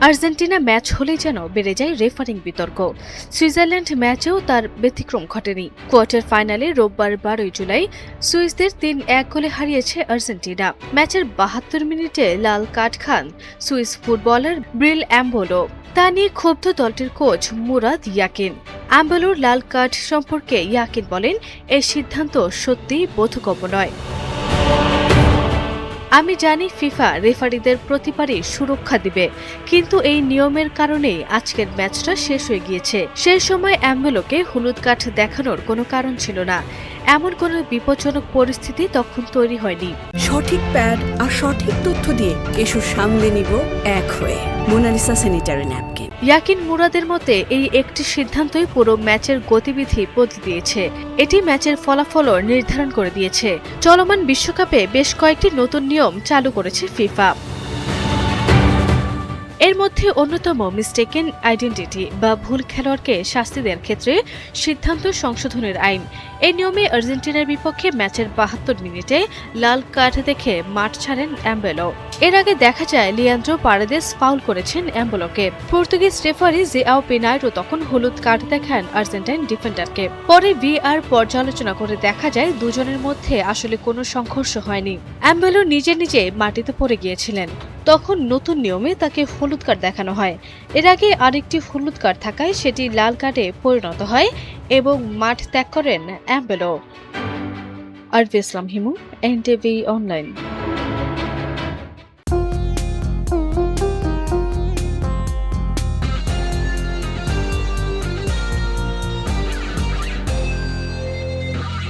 Argentina match হলেই যেন বেড়ে যায় রেফারিং বিতর্ক। সুইজারল্যান্ড ম্যাচেও তার ব্যতিক্রম ঘটেনি। কোয়ার্টার ফাইনালে রোববার 12 জুলাই সুইসদের 3-1 গোলে হারিয়েছে আর্জেন্টিনা। ম্যাচের 72 মিনিটে লাল কার্ড খান সুইস ফুটবলার ব্রিল অ্যাম্বোলো। তা নিয়ে ক্ষুব্ধ দলটির কোচ মুরাদ ইয়াকিন। অ্যাম্বোলোর লাল কার্ড সম্পর্কে ইয়াকিন বলেন, এই সিদ্ধান্ত সত্যিই বোধগম্য নয়। আমি জানি ফিফা রেফারিদের প্রতিবারই সুরক্ষা দিবে, কিন্তু এই নিয়মের কারণেই আজকের ম্যাচটা শেষ হয়ে গিয়েছে। সেই সময় অ্যাম্বেলোকে হলুদ কার্ড দেখানোর কোনো কারণ ছিল না। এমন কোনো বিপজ্জনক পরিস্থিতি তখন তৈরি হয়নি। সঠিক প্যাড আর সঠিক তথ্য দিয়ে এসব সামলে নিব এক হয়ে। Monalisa sanitary napkin. ইয়াকিন মুরাদের মতে এই একটি সিদ্ধান্তই পুরো ম্যাচের গতিবিধি বদলে দিয়েছে। এটি ম্যাচের ফলাফলও নির্ধারণ করে দিয়েছে। চলমান বিশ্বকাপে বেশ কয়েকটি নতুন নিয়ম চালু করেছে ফিফা। এর মধ্যে অন্যতম মিস্টেকেন আইডেন্টিটি বা ভুল খেলোয়াড়কে শাস্তি দেওয়ার ক্ষেত্রে সিদ্ধান্ত সংশোধনের আইন। এই নিয়মে আর্জেন্টিনার বিপক্ষে ম্যাচের 72 মিনিটে লাল কার্ড দেখে মাঠ ছাড়েন অ্যাম্বেলো। এর আগে দেখা যায় লিয়ান্দ্রো পারেদেস ফাউল করেছেন অ্যাম্বেলোকে। পর্তুগিজ রেফারি জিয়াও পিনাইরো তখন হলুদ কার্ড দেখান আর্জেন্টাইন ডিফেন্ডারকে। পরে ভিআর পর্যালোচনা করে দেখা যায় দুজনের মধ্যে আসলে কোনো সংঘর্ষ হয়নি। অ্যাম্বেলো নিজে নিজে মাটিতে পড়ে গিয়েছিলেন। তখন নতুন নিয়মে তাকে হলুদ কার্ড দেখানো হয়। এর আগে আরেকটি হলুদ কার্ড থাকায় সেটি লাল কার্ডে পরিণত হয় এবং মাঠ ত্যাগ করেন অ্যাম্বেলো। আরভি ইসলাম হিমু, এনটিভি অনলাইন।